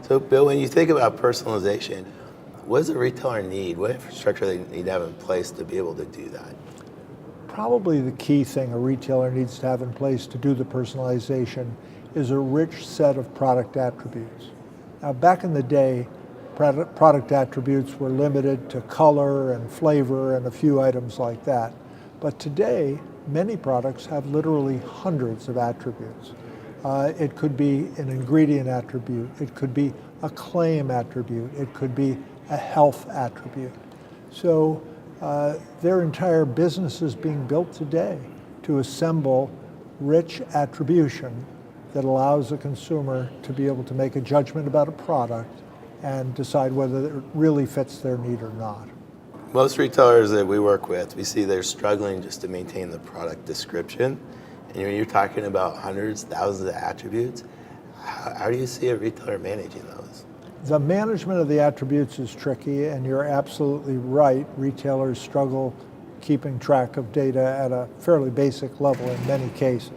So, Bill, when you think about personalization, what does a retailer need? What infrastructure they need to have in place to be able to do that? Probably the key thing a retailer needs to have in place to do the personalization is a rich set of product attributes. Now, back in the day, product attributes were limited to color and flavor and a few items like that. But today, many products have literally hundreds of attributes. It could be an ingredient attribute, it could be a claim attribute, it could be a health attribute. So their entire business is being built today to assemble rich attribution that allows a consumer to be able to make a judgment about a product and decide whether it really fits their need or not. Most retailers that we work with, we see they're struggling just to maintain the product description. And when you're talking about hundreds, thousands of attributes, how do you see a retailer managing those? The management of the attributes is tricky, and you're absolutely right. Retailers struggle keeping track of data at a fairly basic level in many cases.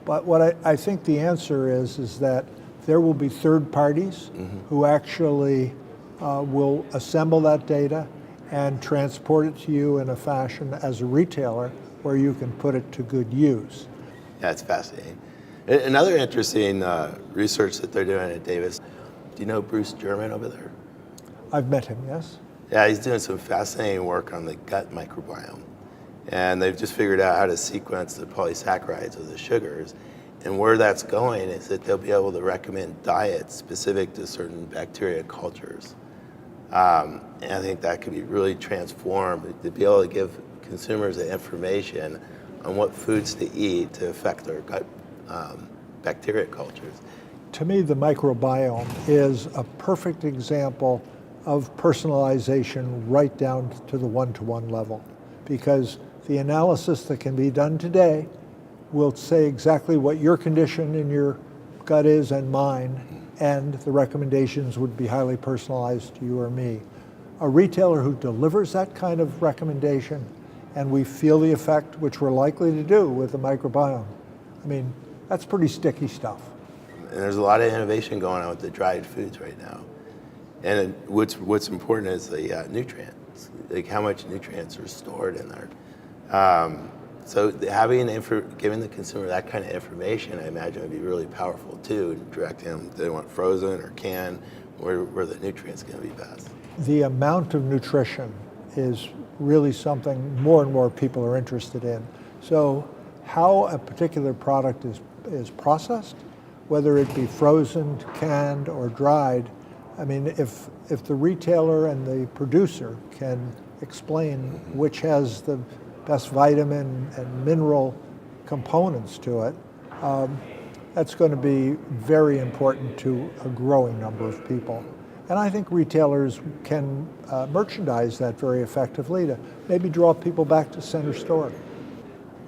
But what I think the answer is that there will be third parties who actually will assemble that data and transport it to you in a fashion as a retailer where you can put it to good use. That's fascinating. Another interesting research that they're doing at Davis, do you know Bruce German over there? I've met him, yes. Yeah, he's doing some fascinating work on the gut microbiome. And they've just figured out how to sequence the polysaccharides or the sugars. And where that's going is that they'll be able to recommend diets specific to certain bacteria cultures. And I think that could be really transformed to be able to give consumers the information on what foods to eat to affect their gut bacteria cultures. To me, the microbiome is a perfect example of personalization right down to the one-to-one level, because the analysis that can be done today will say exactly what your condition in your gut is and mine, and the recommendations would be highly personalized to you or me. A retailer who delivers that kind of recommendation, and we feel the effect, which we're likely to do with the microbiome, I mean, that's pretty sticky stuff. And there's a lot of innovation going on with the dried foods right now. And what's important is the nutrients, like how much nutrients are stored in there. So giving the consumer that kind of information, I imagine would be really powerful too, directing them if they want frozen or canned, where the nutrients going to be best. The amount of nutrition is really something more and more people are interested in. So how a particular product is processed, whether it be frozen, canned, or dried, I mean, if the retailer and the producer can explain which has the best vitamin and mineral components to it, that's going to be very important to a growing number of people. And I think retailers can merchandise that very effectively to maybe draw people back to center store.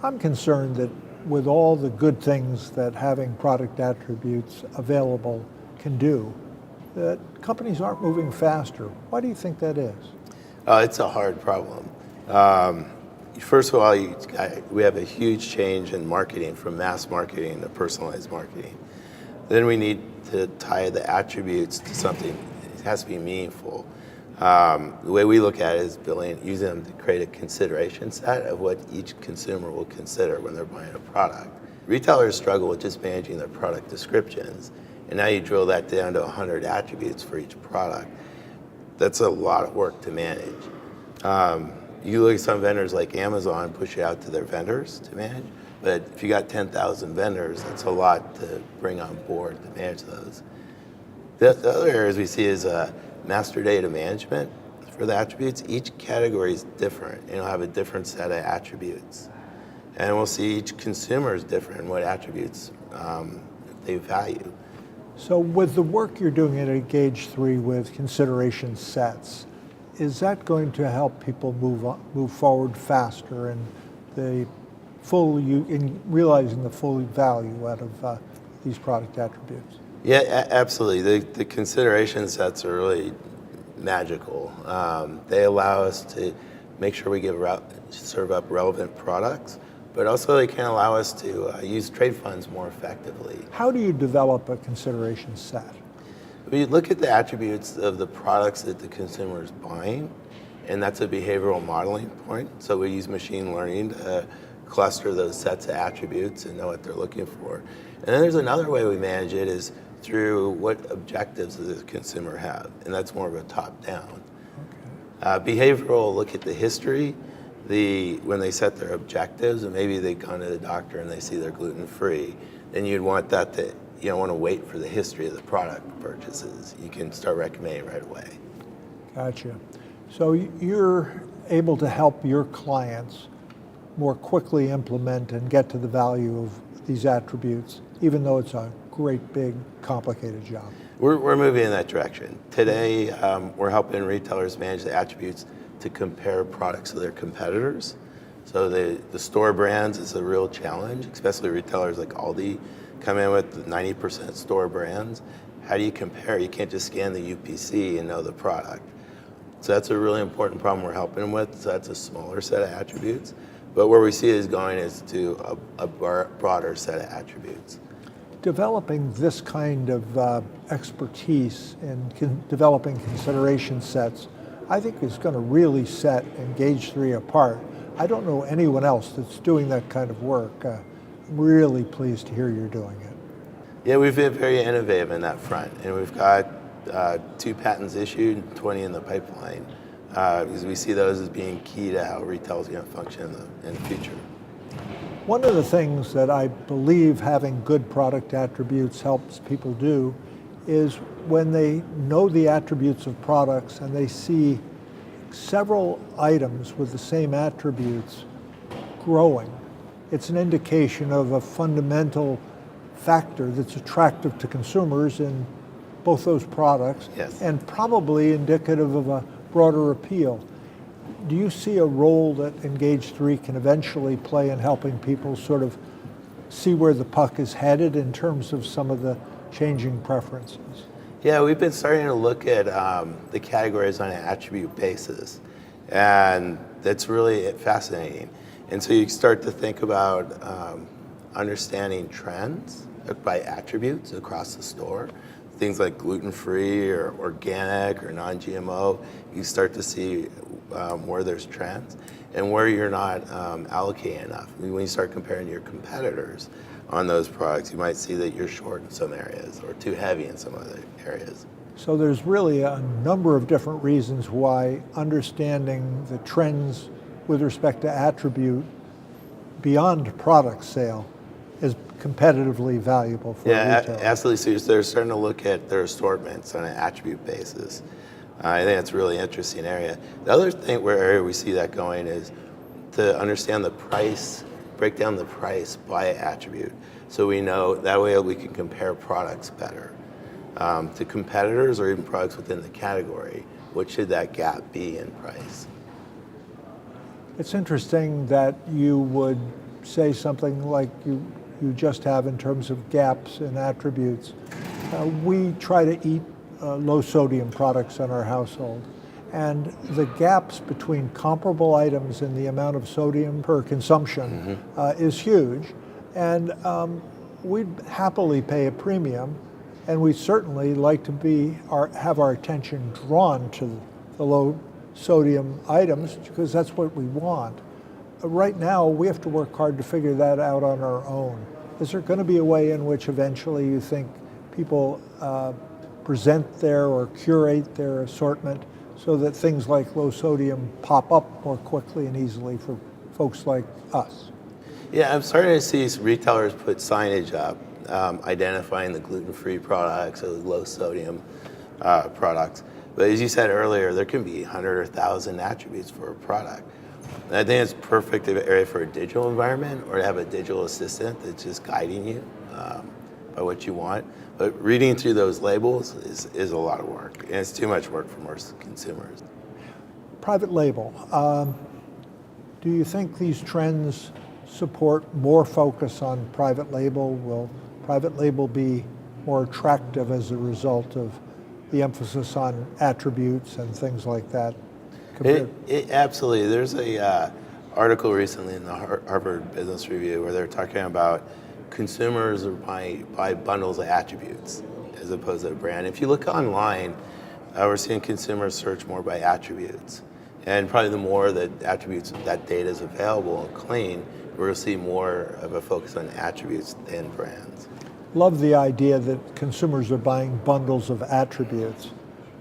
I'm concerned that with all the good things that having product attributes available can do, that companies aren't moving faster. Why do you think that is? It's a hard problem. First of all, we have a huge change in marketing from mass marketing to personalized marketing. Then we need to tie the attributes to something. It has to be meaningful. The way we look at it is using them to create a consideration set of what each consumer will consider when they're buying a product. Retailers struggle with just managing their product descriptions, and now you drill that down to 100 attributes for each product. That's a lot of work to manage. You look at some vendors like Amazon, push it out to their vendors to manage, but if you got 10,000 vendors, that's a lot to bring on board to manage those. The other areas we see is master data management for the attributes. Each category is different, and it'll have a different set of attributes. And we'll see each consumer is different in what attributes they value. So with the work you're doing at Gauge 3 with consideration sets, is that going to help people move forward faster in realizing the full value out of these product attributes? Yeah, absolutely. The consideration sets are really magical. They allow us to make sure we serve up relevant products, but also they can allow us to use trade funds more effectively. How do you develop a consideration set? We look at the attributes of the products that the consumer is buying, and that's a behavioral modeling point. So we use machine learning to cluster those sets of attributes and know what they're looking for. And then there's another way we manage it is through what objectives does the consumer have, and that's more of a top-down. Behavioral, look at the history, when they set their objectives, and maybe they come to the doctor and they see they're gluten-free, then you'd want that to, you don't want to wait for the history of the product purchases. You can start recommending right away. Gotcha. So you're able to help your clients more quickly implement and get to the value of these attributes, even though it's a great, big, complicated job. We're moving in that direction. Today, we're helping retailers manage the attributes to compare products to their competitors. So the store brands is a real challenge, especially retailers like Aldi come in with 90% store brands. How do you compare? You can't just scan the UPC and know the product. So that's a really important problem we're helping them with. So that's a smaller set of attributes. But where we see it is going is to a broader set of attributes. Developing this kind of expertise in developing consideration sets, I think is going to really set Engage 3 apart. I don't know anyone else that's doing that kind of work. I'm really pleased to hear you're doing it. Yeah, we've been very innovative in that front, and we've got 2 patents issued and 20 in the pipeline, because we see those as being key to how retail is going to function in the future. One of the things that I believe having good product attributes helps people do is when they know the attributes of products and they see several items with the same attributes growing, it's an indication of a fundamental factor that's attractive to consumers in both those products. Yes. And probably indicative of a broader appeal. Do you see a role that Engage 3 can eventually play in helping people sort of see where the puck is headed in terms of some of the changing preferences? Yeah, we've been starting to look at the categories on an attribute basis, and that's really fascinating. And so you start to think about understanding trends by attributes across the store. Things like gluten-free or organic or non-GMO, you start to see where there's trends and where you're not allocating enough. I mean, when you start comparing your competitors on those products, you might see that you're short in some areas or too heavy in some other areas. So there's really a number of different reasons why understanding the trends with respect to attribute beyond product sale is competitively valuable for Yeah, retailers. absolutely. So they're starting to look at their assortments on an attribute basis. I think that's a really interesting area. The other thing where we see that going is to understand the price, break down the price by attribute. So we know that way we can compare products better to competitors or even products within the category. What should that gap be in price? It's interesting that you would say something like you just have in terms of gaps in attributes. We try to eat low sodium products in our household, and the gaps between comparable items in the amount of sodium per consumption is huge, and we'd happily pay a premium, and we certainly like to have our attention drawn to the low sodium items because that's what we want. Right now, we have to work hard to figure that out on our own. Is there going to be a way in which eventually you think people present their or curate their assortment so that things like low sodium pop up more quickly and easily for folks like us? Yeah, I'm starting to see retailers put signage up identifying the gluten-free products or the low sodium products. But as you said earlier, there can be 100 or 1,000 attributes for a product. And I think it's perfect area for a digital environment or to have a digital assistant that's just guiding you by what you want. But reading through those labels is a lot of work, and it's too much work for most consumers. Private label. Do you think these trends support more focus on private label? Will private label be more attractive as a result of the emphasis on attributes and things like that? Absolutely. There's a article recently in the Harvard Business Review where they're talking about consumers buy bundles of attributes. as opposed to a brand. If you look online, we're seeing consumers search more by attributes. And probably the more that attributes, that data is available and clean, we're going to see more of a focus on attributes than brands. Love the idea that consumers are buying bundles of attributes.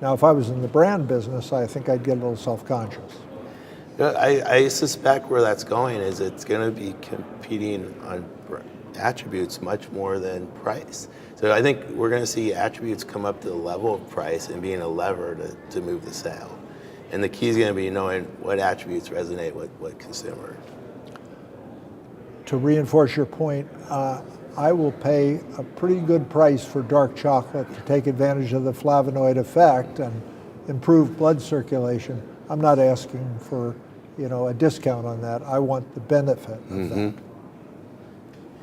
Now, if I was in the brand business, I think I'd get a little self-conscious. I suspect where that's going is it's going to be competing on attributes much more than price. So I think we're going to see attributes come up to the level of price and being a lever to move the sale. And the key is going to be knowing what attributes resonate with what consumer. To reinforce your point, I will pay a pretty good price for dark chocolate to take advantage of the flavonoid effect and improve blood circulation. I'm not asking for, a discount on that. I want the benefit of that.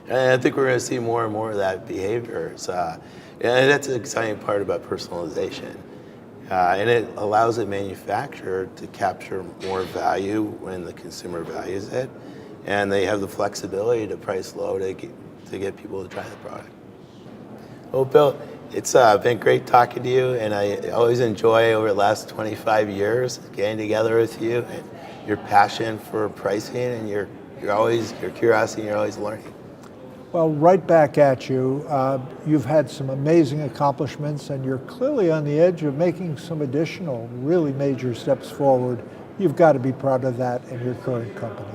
And I think we're going to see more and more of that behavior. And that's an exciting part about personalization. And it allows the manufacturer to capture more value when the consumer values it. And they have the flexibility to price low to get people to try the product. Well, Bill, it's been great talking to you, and I always enjoy over the last 25 years getting together with you and your passion for pricing and your curiosity, and you're always learning. Well, right back at you. You've had some amazing accomplishments, and you're clearly on the edge of making some additional really major steps forward. You've got to be proud of that in your current company.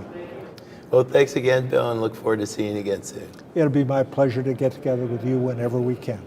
Well, thanks again, Bill, and look forward to seeing you again soon. It'll be my pleasure to get together with you whenever we can.